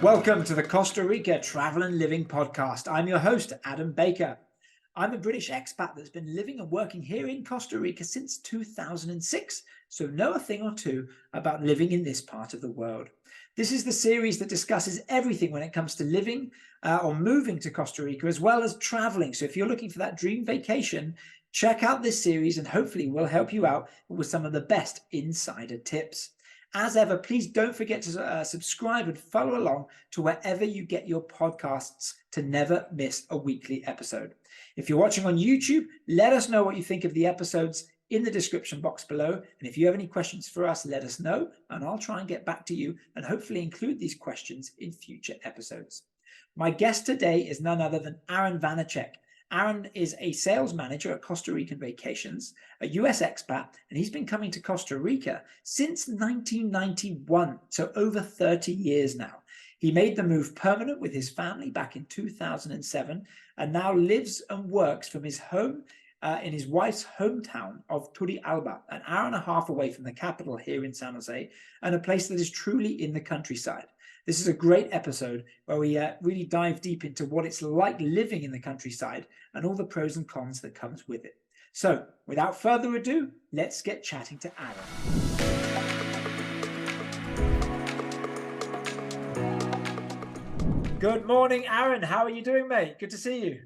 Welcome to the Costa Rica Travel and Living Podcast. I'm your host, Adam Baker. I'm a British expat that's been living and working here in Costa Rica since 2006, so know a thing or two about living in this part of the world. This is the series that discusses everything when it comes to living or moving to Costa Rica, as well as traveling. So if you're looking for that dream vacation, check out this series and hopefully we'll help you out with some of the best insider tips. As ever, please don't forget to subscribe and follow along to wherever you get your podcasts to never miss a weekly episode. If you're watching on YouTube, let us know what you think of the episodes in the description box below. And if you have any questions for us, let us know, and I'll try and get back to you and hopefully include these questions in future episodes. My guest today is none other than Aaron Vanecek. Aaron is a sales manager at Costa Rican Vacations, a US expat, and he's been coming to Costa Rica since 1991, so over 30 years now. He made the move permanent with his family back in 2007 and now lives and works from his home in his wife's hometown of Turrialba, an hour and a half away from the capital here in San Jose, and a place that is truly in the countryside. This is a great episode where we really dive deep into what it's like living in the countryside and all the pros and cons that comes with it. So without further ado, let's get chatting to Aaron. Good morning, Aaron. How are you doing, mate? Good to see you.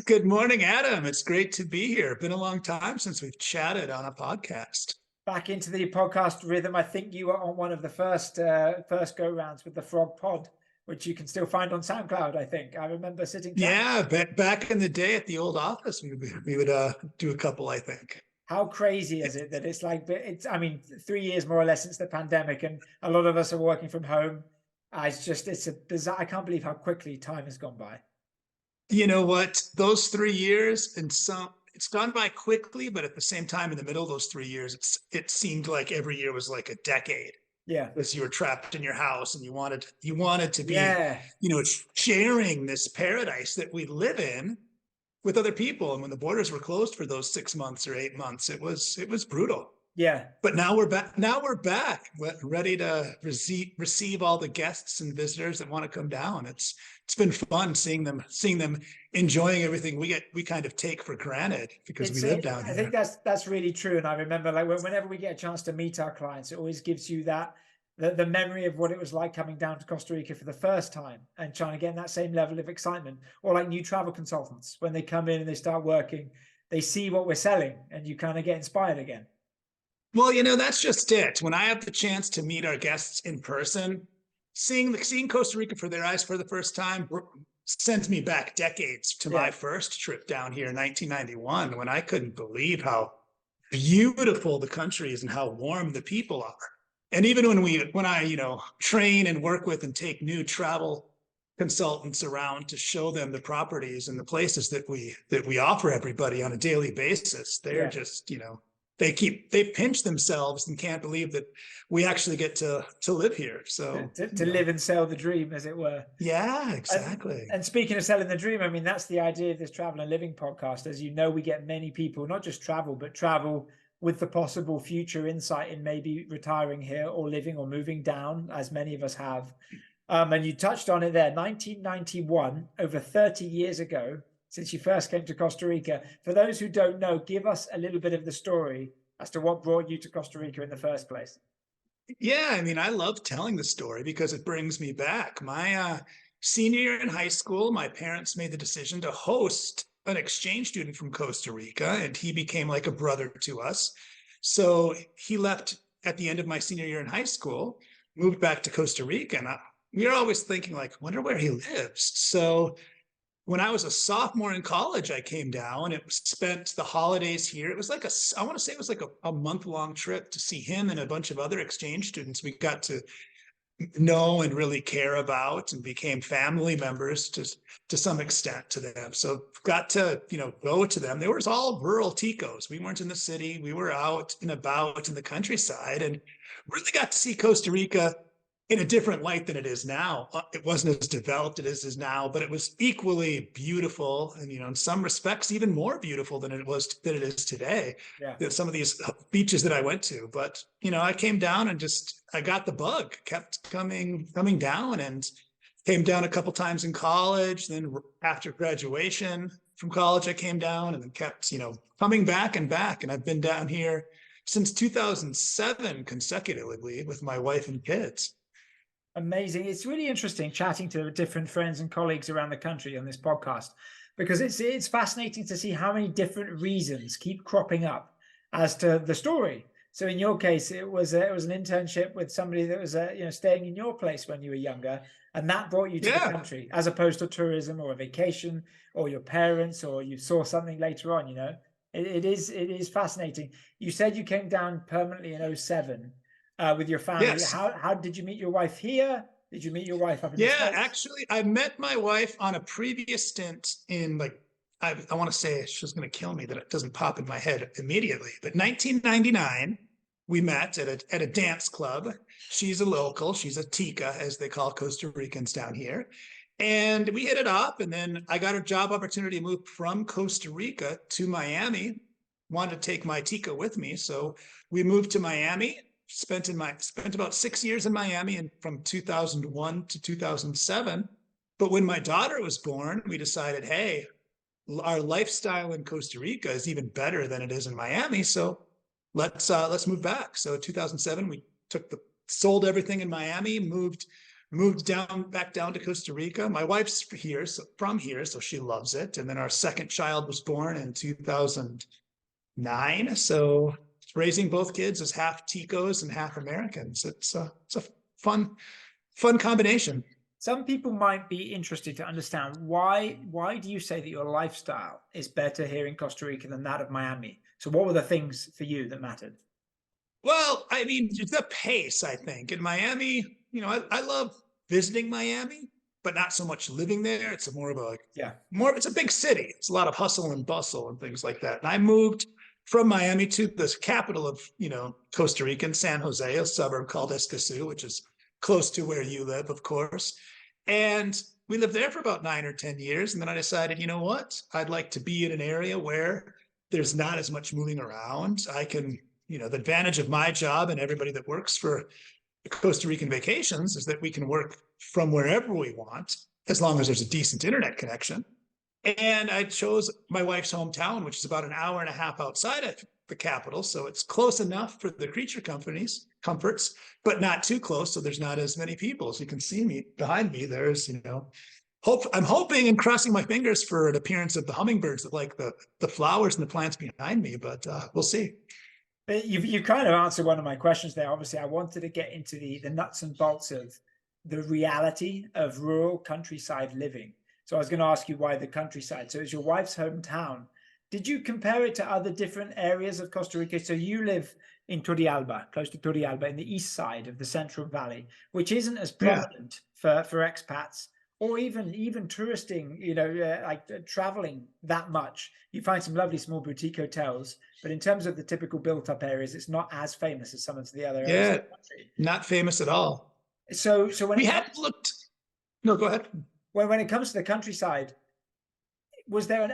Good morning, Adam. It's great to be here. Been a long time since we've chatted on a podcast. Back into the podcast rhythm. I think you were on one of the first go-rounds with the Frog Pod, which you can still find on SoundCloud, I think. I remember sitting down. Yeah, back in the day at the old office, we would do a couple, I think. How crazy is it that it's like, I mean, 3 years more or less since the pandemic, and a lot of us are working from home. It's a bizarre, I can't believe how quickly time has gone by. You know what? Those 3 years, it's gone by quickly, but at the same time, in the middle of those 3 years, it seemed like every year was like a decade. Yeah, because you were trapped in your house and you wanted to be, yeah, sharing this paradise that we live in with other people. And when the borders were closed for those 6 months or 8 months, it was brutal. Yeah. But now we're back. Now we're back, ready to receive all the guests and visitors that want to come down. It's been fun seeing them enjoying everything we kind of take for granted because we live down here. I think that's really true. And I remember, like, whenever we get a chance to meet our clients, it always gives you the memory of what it was like coming down to Costa Rica for the first time and trying to get in that same level of excitement. Or like new travel consultants, when they come in and they start working, they see what we're selling and you kind of get inspired again. Well, that's just it. When I have the chance to meet our guests in person, seeing Costa Rica for their eyes for the first time sends me back decades to my first trip down here in 1991, when I couldn't believe how beautiful the country is and how warm the people are. And even when I train and work with and take new travel consultants around to show them the properties and the places that we offer everybody on a daily basis, they're just they pinch themselves and can't believe that we actually get to live here. So to live and sell the dream, as it were. Yeah, exactly. And speaking of selling the dream, I mean, that's the idea of this travel and living podcast. As you know, we get many people, not just travel, but travel with the possible future insight in maybe retiring here or living or moving down, as many of us have. And you touched on it there, 1991, over 30 years ago, since you first came to Costa Rica. For those who don't know, give us a little bit of the story as to what brought you to Costa Rica in the first place. Yeah, I mean, I love telling the story because it brings me back. My senior year in high school, my parents made the decision to host an exchange student from Costa Rica, and he became like a brother to us. So he left at the end of my senior year in high school, moved back to Costa Rica, and we were always thinking, like, wonder where he lives. So when I was a sophomore in college, I came down. It spent the holidays here. It was like I want to say it was like a month-long trip to see him and a bunch of other exchange students we got to know and really care about, and became family members to some extent to them. So got to, go to them. They were all rural ticos. We weren't in the city. We were out and about in the countryside, and really got to see Costa Rica in a different light than it is now. It wasn't as developed as it is now, but it was equally beautiful, and in some respects even more beautiful than it is today. Yeah. Some of these beaches that I went to, but I came down and I got the bug, kept coming down, and Came down a couple times in college. Then after graduation from college, I came down and then kept, coming back and back. And I've been down here since 2007 consecutively with my wife and kids. Amazing. It's really interesting chatting to different friends and colleagues around the country on this podcast, because it's fascinating to see how many different reasons keep cropping up as to the story. So in your case, it was an internship with somebody that was staying in your place when you were younger, and that brought you to the country, as opposed to tourism or a vacation or your parents, or you saw something later on. It is fascinating. You said you came down permanently in 07. With your family. Yes. How did you meet your wife here? Did you meet your wife up in the States? Actually, I met my wife on a previous stint in I want to say, she's going to kill me that it doesn't pop in my head immediately, but 1999, we met at a dance club. She's a local. She's a tica, as they call Costa Ricans down here. And we hit it up, and then I got a job opportunity to move from Costa Rica to Miami. Wanted to take my tica with me, so we moved to Miami. Spent about 6 years in Miami, and from 2001 to 2007. But when my daughter was born, we decided, hey, our lifestyle in Costa Rica is even better than it is in Miami. So let's move back. So 2007, we sold everything in Miami, moved back down to Costa Rica. My wife's from here, so she loves it. And then our second child was born in 2009. So raising both kids as half Ticos and half Americans. It's a fun combination. Some people might be interested to understand why do you say that your lifestyle is better here in Costa Rica than that of Miami? So what were the things for you that mattered? Well, I mean, the pace, I think. In Miami, I love visiting Miami, but not so much living there. It's it's a big city. It's a lot of hustle and bustle and things like that. And I moved from Miami to the capital of, Costa Rica, in San Jose, a suburb called Escazú, which is close to where you live, of course. And we lived there for about 9 or 10 years. And then I decided, what? I'd like to be in an area where there's not as much moving around. I can, the advantage of my job and everybody that works for Costa Rican Vacations is that we can work from wherever we want, as long as there's a decent internet connection. And I chose my wife's hometown, which is about an hour and a half outside of the capital. So it's close enough for the creature comforts, but not too close. So there's not as many people. As you can see behind me, there's, I'm hoping and crossing my fingers for an appearance of the hummingbirds that like the flowers and the plants behind me, but we'll see. You kind of answered one of my questions there. Obviously, I wanted to get into the nuts and bolts of the reality of rural countryside living. So I was going to ask you why the countryside. So it's your wife's hometown. Did you compare it to other different areas of Costa Rica? So you live in Turrialba, close to Turrialba, in the east side of the Central Valley, which isn't as prominent for expats or even touristing, traveling that much. You find some lovely small boutique hotels, but in terms of the typical built-up areas, it's not as famous as some of the other areas of the country. Not famous at all. So when we had looked. No, go ahead. When it comes to the countryside, was there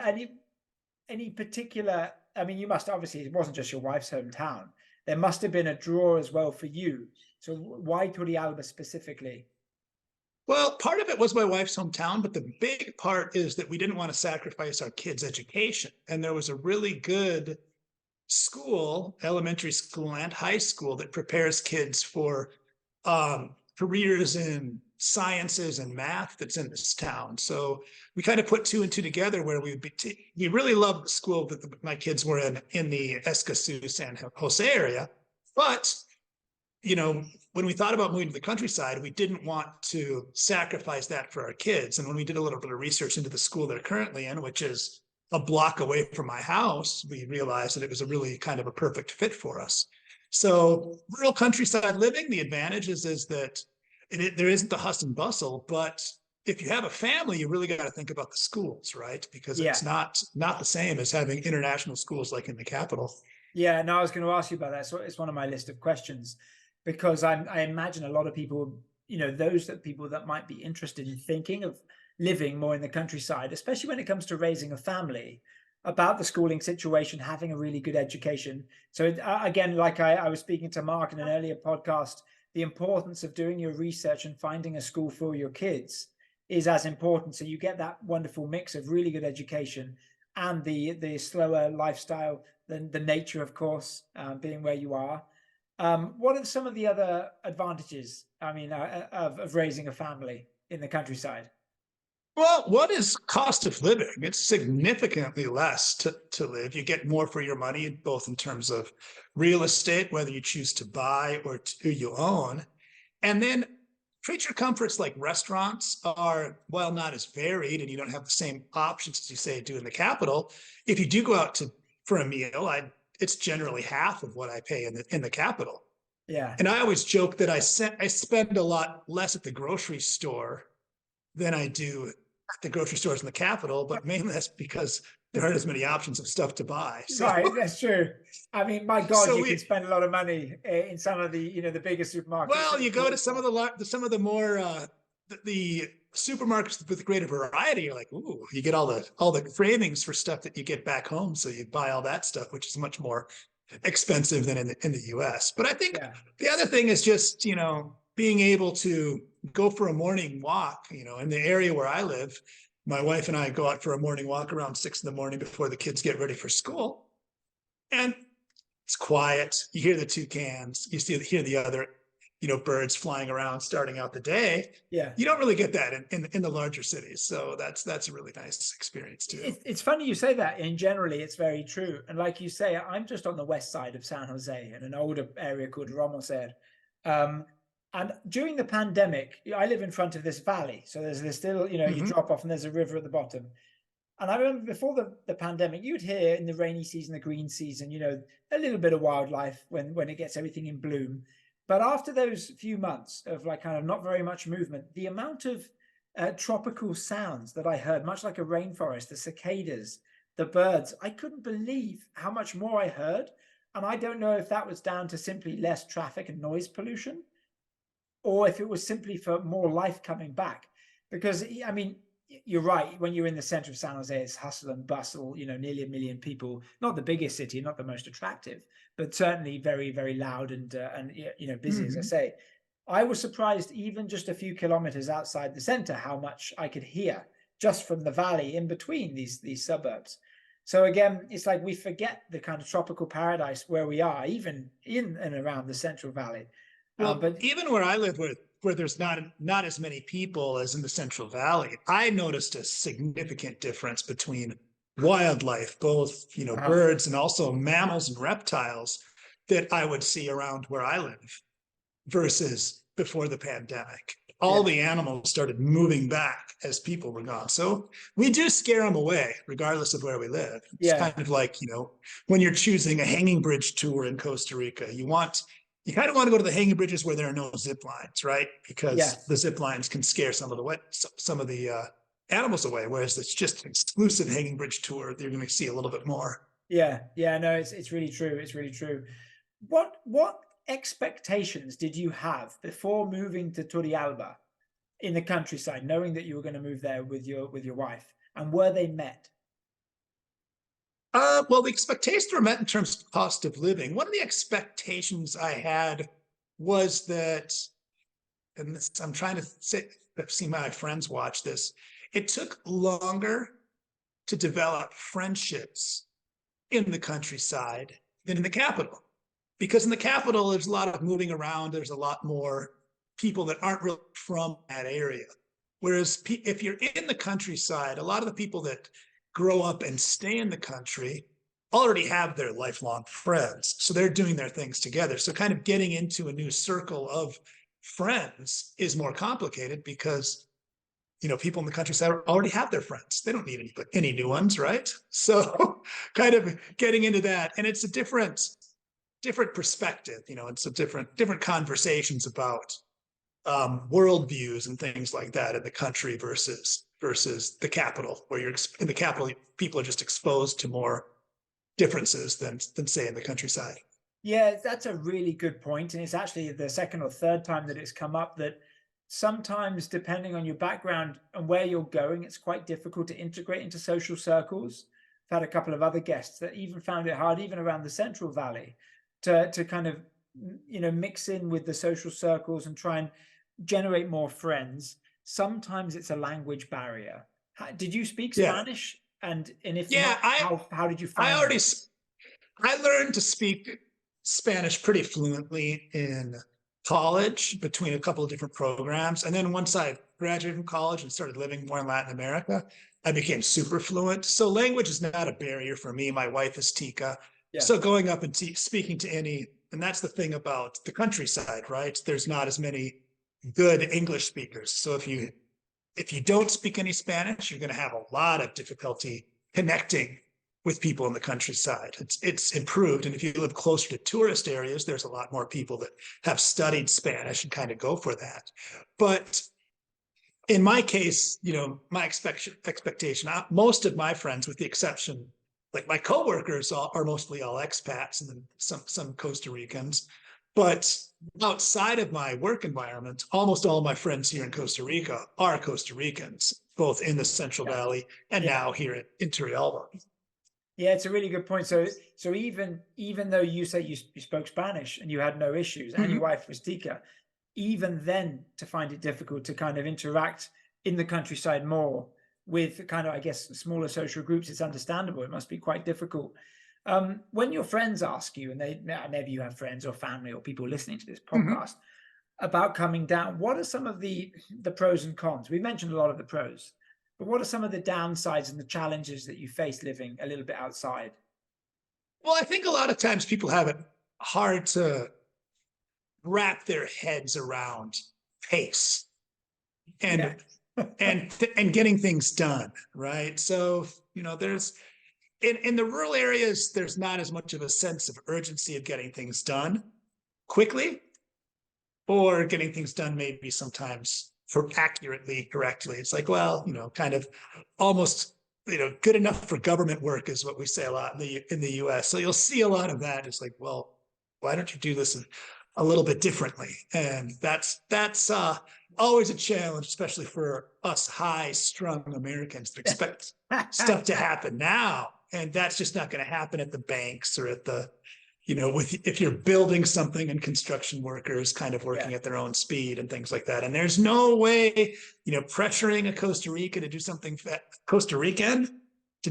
any particular? I mean, you must obviously, it wasn't just your wife's hometown. There must have been a draw as well for you. So why Turrialba specifically? Well, part of it was my wife's hometown, but the big part is that we didn't want to sacrifice our kids' education. And there was a really good school, elementary school and high school, that prepares kids for careers in sciences and math that's in this town. So we kind of put 2 and 2 together, where we really loved the school that my kids were in the Escazú, San Jose area. But, when we thought about moving to the countryside, we didn't want to sacrifice that for our kids. And when we did a little bit of research into the school they're currently in, which is a block away from my house, we realized that it was a really kind of a perfect fit for us. So rural countryside living, the advantage is that there isn't the hustle and bustle, but if you have a family, you really got to think about the schools, right? Because it's not the same as having international schools like in the capital. Yeah, no, I was going to ask you about that. So it's one of my list of questions, because I imagine a lot of people, people that might be interested in thinking of living more in the countryside, especially when it comes to raising a family, about the schooling situation, having a really good education. So again, like I was speaking to Mark in an earlier podcast, the importance of doing your research and finding a school for your kids is as important. So you get that wonderful mix of really good education and the slower lifestyle, the nature, of course, being where you are. What are some of the other advantages, I mean, of raising a family in the countryside? Well, what is cost of living? It's significantly less to live. You get more for your money, both in terms of real estate, whether you choose to buy or you own. And then creature comforts like restaurants are, while not as varied, and you don't have the same options as you say do in the capital. If you do go out for a meal, it's generally half of what I pay in the capital. Yeah. And I always joke that I spend a lot less at the grocery store than I do at the grocery stores in the capital, but mainly that's because there aren't as many options of stuff to buy. So, Right, that's true. I mean, my God, so you can spend a lot of money in some of the, the bigger supermarkets. well, you go to some of the more the supermarkets with greater variety. You're like, ooh, you get all the cravings for stuff that you get back home, so you buy all that stuff, which is much more expensive than in the U.S. But I think the other thing is just being able to go for a morning walk. In the area where I live, my wife and I go out for a morning walk around 6 a.m. before the kids get ready for school, and it's quiet. You hear the toucans. You hear the other, birds flying around, starting out the day. Yeah, you don't really get that in the larger cities. So that's a really nice experience too. It's funny you say that. In generally, it's very true. And like you say, I'm just on the west side of San Jose in an older area called Romoser. And during the pandemic, I live in front of this valley. So there's still, you drop off and there's a river at the bottom. And I remember before the pandemic, you'd hear in the rainy season, the green season, a little bit of wildlife when it gets everything in bloom. But after those few months of like kind of not very much movement, the amount of tropical sounds that I heard, much like a rainforest, the cicadas, the birds, I couldn't believe how much more I heard. And I don't know if that was down to simply less traffic and noise pollution, or if it was simply for more life coming back. Because, I mean, you're right. When you're in the center of San Jose, it's hustle and bustle, nearly 1 million people, not the biggest city, not the most attractive, but certainly very, very loud and busy, as I say. I was surprised even just a few kilometers outside the center, how much I could hear just from the valley in between these suburbs. So again, it's like we forget the kind of tropical paradise where we are, even in and around the Central Valley. Well, but even where I live, where there's not as many people as in the Central Valley, I noticed a significant difference between wildlife, both birds and also mammals and reptiles that I would see around where I live versus before the pandemic. All the animals started moving back as people were gone. So we do scare them away, regardless of where we live. It's kind of like, when you're choosing a hanging bridge tour in Costa Rica, you kind of want to go to the hanging bridges where there are no zip lines, right? Because the zip lines can scare some of the animals away. Whereas it's just an exclusive hanging bridge tour, you're going to see a little bit more. No, it's really true. It's really true. What expectations did you have before moving to Turrialba in the countryside, knowing that you were going to move there with your wife, and were they met? Well, the expectations were met in terms of cost of living. One of the expectations I had was that, and this, I'm trying to say, I've seen my friends watch this, it took longer to develop friendships in the countryside than in the capital. Because in the capital, there's a lot of moving around. There's a lot more people that aren't really from that area. Whereas if you're in the countryside, a lot of the people that grow up and stay in the country already have their lifelong friends. So they're doing their things together. So kind of getting into a new circle of friends is more complicated because, people in the countryside already have their friends. They don't need any new ones, right? So kind of getting into that. And it's a different perspective, it's a different conversations about worldviews and things like that in the country versus the capital, where you're in the capital, people are just exposed to more differences than say in the countryside. Yeah, that's a really good point. And it's actually the second or third time that it's come up that sometimes, depending on your background and where you're going, it's quite difficult to integrate into social circles. I've had a couple of other guests that even found it hard, even around the Central Valley, to kind of, mix in with the social circles and try and generate more friends. sometimes it's a language barrier. Did you speak Yeah. Spanish? And if Yeah. not, how did you I find already, it? I learned to speak Spanish pretty fluently in college between a couple of different programs. And then once I graduated from college and started living more in Latin America, I became super fluent. So language is not a barrier for me. My wife is Tica. Yeah. So going up and speaking to any, and that's the thing about the countryside, right? There's not as many good English speakers. So if you don't speak any Spanish, you're going to have a lot of difficulty connecting with people in the countryside. It's improved. And if you live closer to tourist areas, there's a lot more people that have studied Spanish and kind of go for that. But in my case, my expectation, most of my friends, with the exception, like my coworkers are mostly all expats and then some Costa Ricans. But outside of my work environment, almost all my friends here in Costa Rica are Costa Ricans, both in the Central Valley and now here in Turrialba. Yeah, it's a really good point. So even though you say you spoke Spanish and you had no issues, and your wife was Tica, even then to find it difficult to kind of interact in the countryside more with kind of, I guess, smaller social groups, it's understandable. It must be quite difficult. When your friends ask you, and maybe you have friends or family or people listening to this podcast about coming down, what are some of the pros and cons? We mentioned a lot of the pros, but what are some of the downsides and the challenges that you face living a little bit outside? Well, I think a lot of times people have it hard to wrap their heads around pace and and getting things done, right? So, there's in the rural areas, there's not as much of a sense of urgency of getting things done quickly, or getting things done maybe sometimes for accurately, correctly. It's like, well, kind of almost, good enough for government work is what we say a lot in the US. So you'll see a lot of that. It's like, well, why don't you do this a little bit differently? And that's always a challenge, especially for us high-strung Americans that expect stuff to happen now. And that's just not going to happen at the banks or at the, if you're building something and construction workers kind of working at their own speed and things like that. And there's no way, pressuring a Costa Rican to do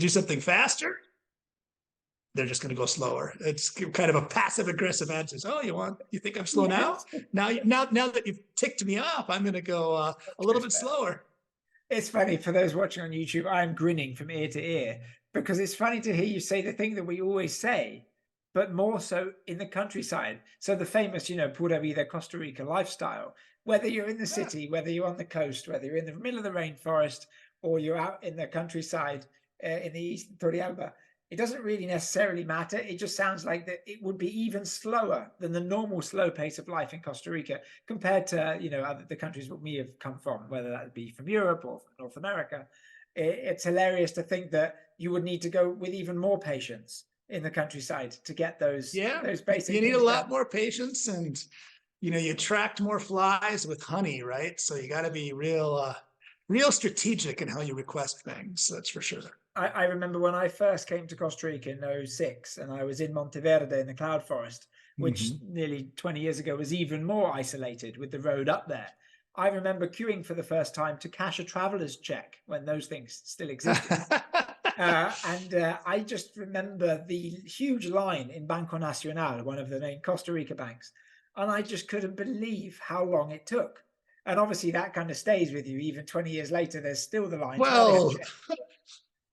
something faster. They're just going to go slower. It's kind of a passive aggressive answer. Oh, you think I'm slow now? Now that you've ticked me off, I'm going to go a little bit slower. It's funny for those watching on YouTube. I'm grinning from ear to ear because it's funny to hear you say the thing that we always say, but more so in the countryside. So the famous, Pura Vida Costa Rica lifestyle, whether you're in the city, whether you're on the coast, whether you're in the middle of the rainforest, or you're out in the countryside in the east, Turrialba, it doesn't really necessarily matter. It just sounds like that it would be even slower than the normal slow pace of life in Costa Rica compared to, the countries that we have come from, whether that be from Europe or from North America. It's hilarious to think that you would need to go with even more patience in the countryside to get those basic. You need a lot more patience, and you attract more flies with honey, right? So you got to be real strategic in how you request things. That's for sure. I remember when I first came to Costa Rica in 2006, and I was in Monteverde in the cloud forest, which nearly 20 years ago was even more isolated with the road up there. I remember queuing for the first time to cash a traveler's check when those things still existed. I just remember the huge line in Banco Nacional, one of the main Costa Rica banks, and I just couldn't believe how long it took. And obviously that kind of stays with you. Even 20 years later, there's still the line. Well,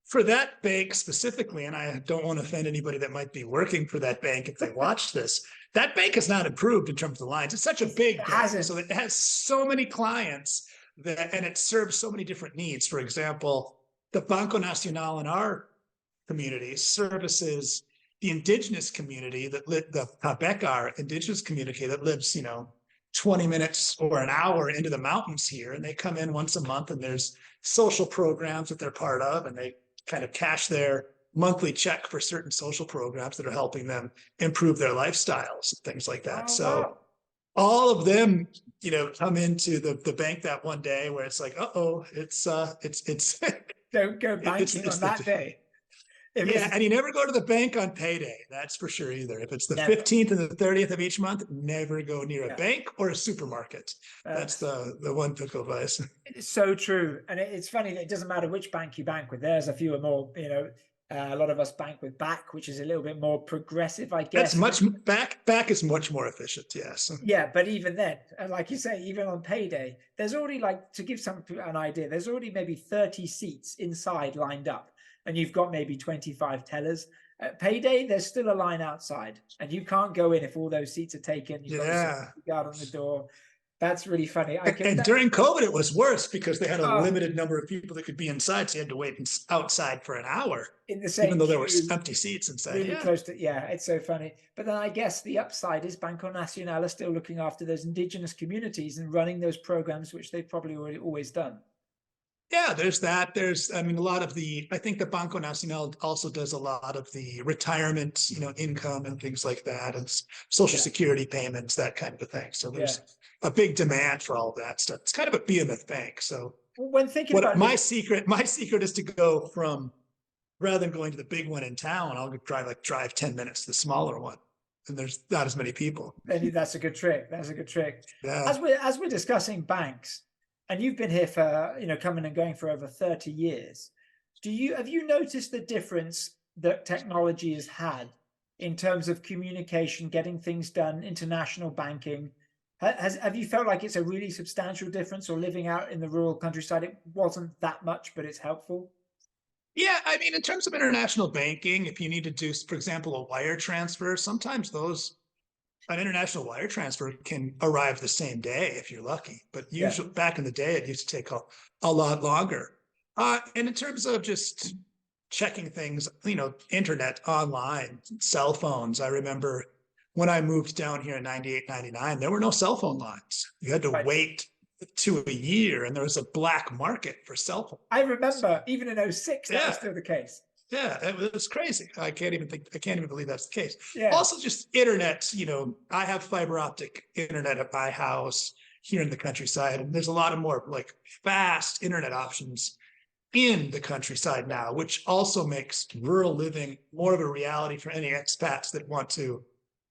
for that bank specifically, and I don't want to offend anybody that might be working for that bank if they watch this, that bank has not improved in terms of the lines. It's such a big bank, so it has so many clients and it serves so many different needs. For example, the Banco Nacional in our community services the indigenous community the Pabecar indigenous community that lives, 20 minutes or an hour into the mountains here. And they come in once a month, and there's social programs that they're part of, and they kind of cash their monthly check for certain social programs that are helping them improve their lifestyles and things like that. So all of them, come into the bank that one day where it's like, it's don't go banking on that day. Yeah, and you never go to the bank on payday. That's for sure either. If it's the Never. 15th and the 30th of each month, never go near a Yeah. bank or a supermarket. That's the one pickle advice. It's so true. And it's funny that it doesn't matter which bank you bank with. There's a few more, a lot of us bank with back, which is a little bit more progressive, I That's guess. much back is much more efficient. Yes. Yeah, but even then, and like you say, even on payday, there's already, like, to give some an idea, there's already maybe 30 seats inside lined up, and you've got maybe 25 tellers. At payday, there's still a line outside, and you can't go in if all those seats are taken. You've got the security guard on the door. That's really funny. And during COVID, it was worse because they had a limited number of people that could be inside, so you had to wait outside for an hour, in the same even though there queue, were empty seats inside. really close to, it's so funny. But then I guess the upside is Banco Nacional are still looking after those indigenous communities and running those programs, which they've probably always done. Yeah, there's that. I lot of I think the Banco Nacional also does a lot of the retirement, income and things like that, and social security payments, that kind of a thing. So there's a big demand for all that stuff. It's kind of a behemoth bank. So when thinking about my secret is to go from, rather than going to the big one in town, I'll drive 10 minutes to the smaller one. And there's not as many people. That's a good trick. That's a good trick. Yeah. As we're discussing banks, and you've been here for, coming and going for over 30 years. Have you noticed the difference that technology has had in terms of communication, getting things done, international banking? Have you felt like it's a really substantial difference, or living out in the rural countryside, it wasn't that much, but it's helpful? Yeah, I mean, in terms of international banking, if you need to do, for example, a wire transfer, sometimes an international wire transfer can arrive the same day if you're lucky. But usually back in the day, it used to take a lot longer. And in terms of just checking things, internet, online, cell phones, I remember when I moved down here in 98, 99, there were no cell phone lines. You had to wait to a year, and there was a black market for cell phones. I remember even in 06, that was still the case. Yeah, it was crazy. I can't even believe that's the case. Yeah. Also, just internet, I have fiber optic internet at my house here in the countryside, and there's a lot of more like fast internet options in the countryside now, which also makes rural living more of a reality for any expats that want to,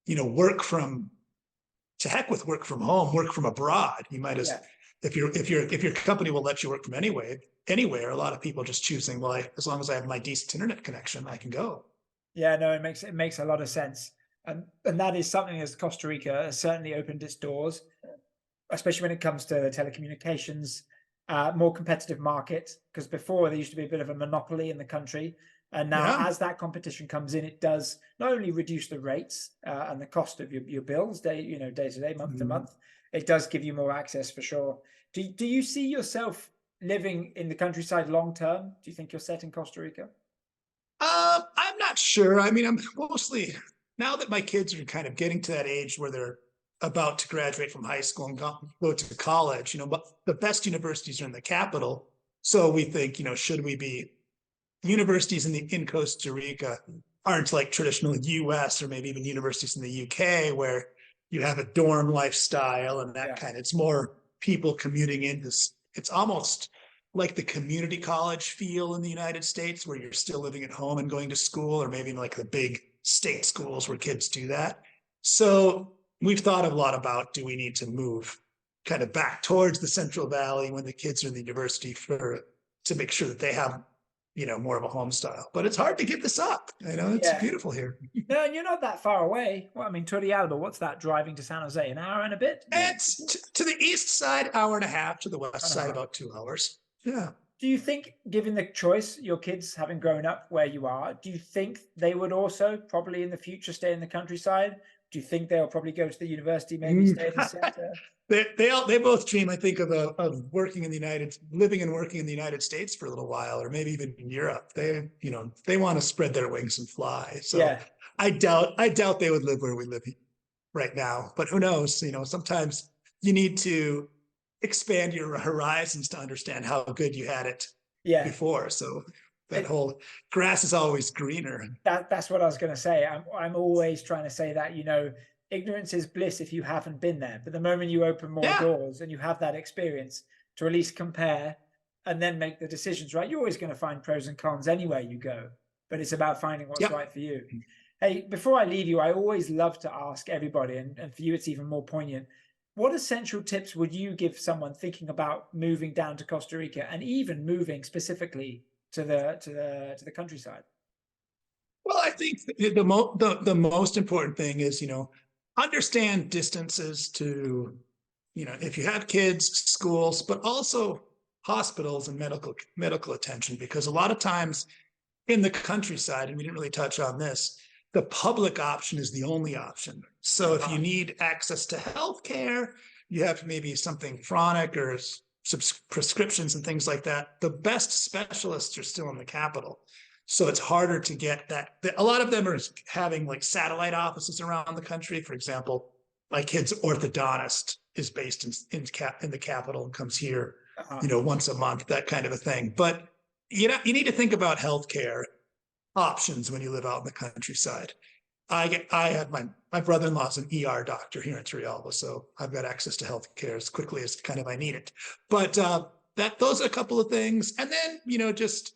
work from home, work from abroad. You might if your company will let you work from anywhere, a lot of people just choosing, well, as long as I have my decent internet connection, I can go. Yeah, no, it makes a lot of sense. And that is something as Costa Rica has certainly opened its doors, especially when it comes to telecommunications, more competitive market, because before there used to be a bit of a monopoly in the country. And now as that competition comes in, it does not only reduce the rates and the cost of your bills day to day, month to month, it does give you more access for sure. Do you see yourself living in the countryside long term? Do you think you're set in Costa Rica? I'm not sure. I mean, I'm mostly, now that my kids are kind of getting to that age where they're about to graduate from high school and go to college, but the best universities are in the capital. So we think, should we be universities in Costa Rica aren't like traditional US or maybe even universities in the UK where you have a dorm lifestyle and that kind of, it's more people commuting in. It's almost like the community college feel in the United States where you're still living at home and going to school, or maybe like the big state schools where kids do that. So we've thought a lot about, do we need to move kind of back towards the Central Valley when the kids are in the university to make sure that they have, more of a home style. But it's hard to give this up. It's beautiful here. No, and you're not that far away. Well, I mean, Turrialba, what's that driving to San Jose? An hour and a bit? It's to the east side, hour and a half, to the west side, about 2 hours. Yeah. Do you think, given the choice, your kids having grown up where you are, do you think they would also probably in the future stay in the countryside? Do you think they'll probably go to the university, maybe stay in the center? They both dream, I think, of living and working in the United States for a little while, or maybe even in Europe. They want to spread their wings and fly. So I doubt they would live where we live right now. But who knows? Sometimes you need to expand your horizons to understand how good you had it before. So that whole grass is always greener. That's what I was going to say. I'm always trying to say that, ignorance is bliss if you haven't been there. But the moment you open more doors and you have that experience to at least compare and then make the decisions, right? You're always going to find pros and cons anywhere you go. but it's about finding what's Yep. right for you. Hey, before I leave you, I always love to ask everybody, and for you, it's even more poignant. What essential tips would you give someone thinking about moving down to Costa Rica and even moving specifically to the countryside? Well, I think the most important thing is, understand distances to, if you have kids, schools, but also hospitals and medical attention, because a lot of times in the countryside, and we didn't really touch on this, the public option is the only option. So if you need access to healthcare, you have maybe something chronic or prescriptions and things like that. The best specialists are still in the capital. So it's harder to get that. A lot of them are having like satellite offices around the country. For example, my kid's orthodontist is based in the capital and comes here, once a month, that kind of a thing. But you need to think about healthcare options when you live out in the countryside. I have my brother-in-law's an ER doctor here in Turrialba, so I've got access to healthcare as quickly as kind of I need it. But those are a couple of things, and then just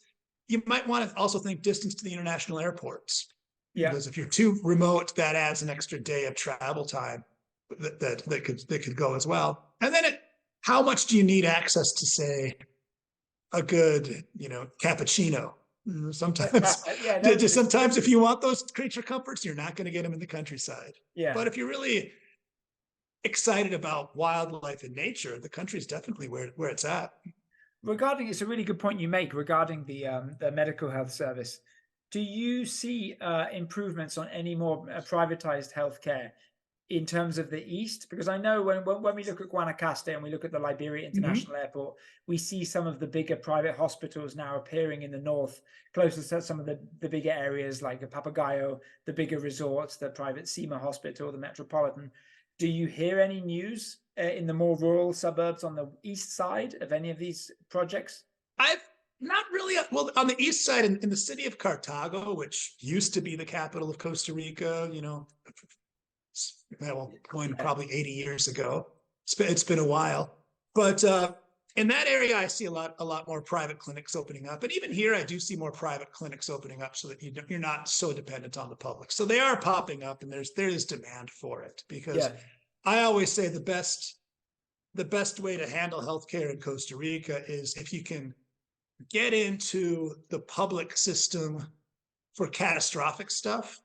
you might want to also think distance to the international airports. Yeah. Because if you're too remote, that adds an extra day of travel time that could go as well. And then how much do you need access to, say, a good, cappuccino? Sometimes, sometimes if you want those creature comforts, you're not going to get them in the countryside. Yeah. But if you're really excited about wildlife and nature, the country is definitely where it's at. It's a really good point you make regarding the medical health service. Do you see improvements on any more privatized healthcare in terms of the East? Because I know when we look at Guanacaste and we look at the Liberia International Airport, we see some of the bigger private hospitals now appearing in the north, closer to some of the bigger areas like the Papagayo, the bigger resorts, the private SEMA hospital, the Metropolitan. Do you hear any news in the more rural suburbs on the east side of any of these projects? I've not really. Well, on the east side, in the city of Cartago, which used to be the capital of Costa Rica, going probably 80 years ago. It's been a while, but in that area, I see a lot more private clinics opening up, and even here, I do see more private clinics opening up, so that you're not so dependent on the public. So they are popping up, and there is demand for it, because I always say the best way to handle healthcare in Costa Rica is if you can get into the public system for catastrophic stuff,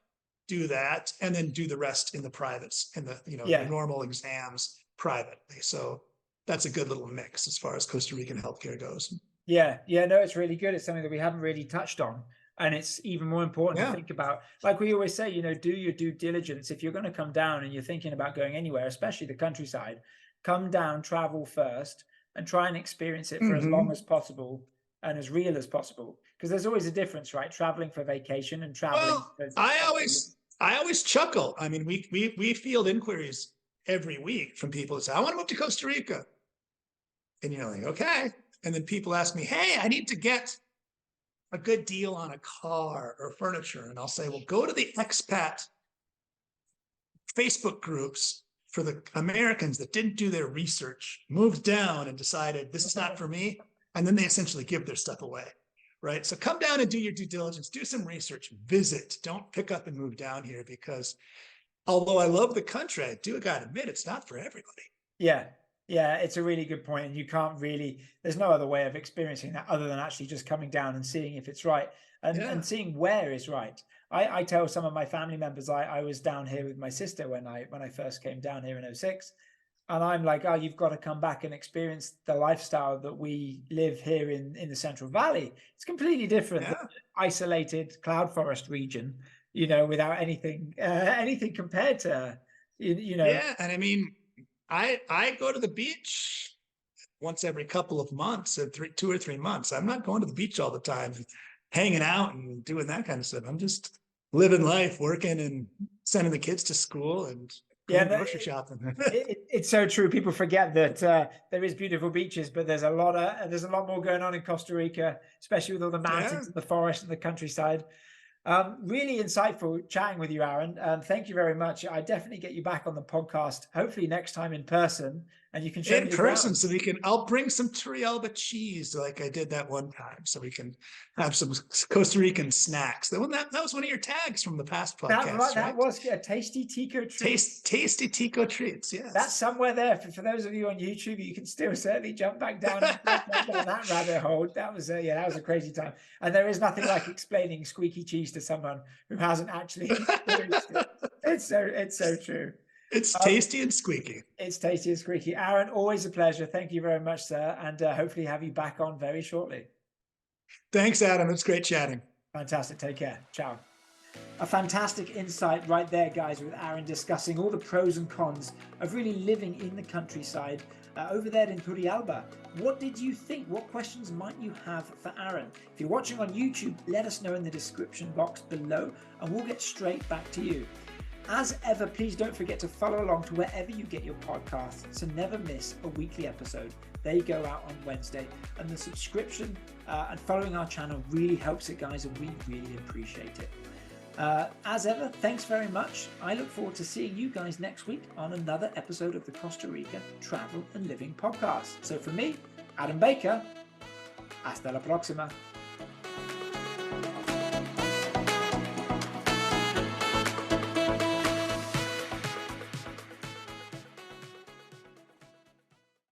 do that, and then do the rest in the privates and the normal exams privately. So that's a good little mix as far as Costa Rican healthcare goes. No, it's really good. It's something that we haven't really touched on. And it's even more important to think about, like we always say, do your due diligence. If you're going to come down and you're thinking about going anywhere, especially the countryside, come down, travel first, and try and experience it for as long as possible and as real as possible. Because there's always a difference, right? Traveling for vacation and traveling. Well, I always chuckle. I mean, we field inquiries every week from people that say, I want to move to Costa Rica. And you're like, okay. And then people ask me, hey, I need to get a good deal on a car or furniture. And I'll say, well, go to the expat Facebook groups for the Americans that didn't do their research, moved down and decided this is not for me. And then they essentially give their stuff away, right? So come down and do your due diligence, do some research, visit, don't pick up and move down here, because although I love the country, I do got to admit, it's not for everybody. Yeah, it's a really good point. And you can't really, there's no other way of experiencing that other than actually just coming down and seeing if it's right and seeing where is right. I tell some of my family members, I was down here with my sister when I first came down here in 2006. And I'm like, oh, you've got to come back and experience the lifestyle that we live here in the Central Valley. It's completely different than isolated cloud forest region, without anything compared to, Yeah, and I mean, I go to the beach once every couple of months, 2 or 3 months. I'm not going to the beach all the time, hanging out and doing that kind of stuff. I'm just living life, working and sending the kids to school and grocery shopping. It's so true. People forget that there is beautiful beaches, but there's a lot more going on in Costa Rica, especially with all the mountains and the forest and the countryside. Really insightful chatting with you, Aaron. Thank you very much. I definitely get you back on the podcast, hopefully next time in person. and you can show me In the person, grounds. so I'll bring some Turrialba cheese like I did that one time, so we can have some Costa Rican snacks. That was one of your tags from the past podcasts, That right? was a tasty Tico treat. Tasty Tico treats, yes. That's somewhere there. For those of you on YouTube, you can still certainly jump back down and down that rabbit hole. That was that was a crazy time. And there is nothing like explaining squeaky cheese to someone who hasn't actually experienced it. It's so true. It's tasty and squeaky. It's tasty and squeaky. Aaron, always a pleasure. Thank you very much, sir. And hopefully have you back on very shortly. Thanks, Adam. It's great chatting. Fantastic. Take care. Ciao. A fantastic insight right there, guys, with Aaron discussing all the pros and cons of really living in the countryside over there in Turrialba. What did you think? What questions might you have for Aaron? If you're watching on YouTube, let us know in the description box below and we'll get straight back to you. As ever, please don't forget to follow along to wherever you get your podcasts so never miss a weekly episode. They go out on Wednesday, and the subscription and following our channel really helps it, guys, and we really appreciate it. As ever, thanks very much. I look forward to seeing you guys next week on another episode of the Costa Rica Travel and Living Podcast. So for me, Adam Baker, hasta la próxima.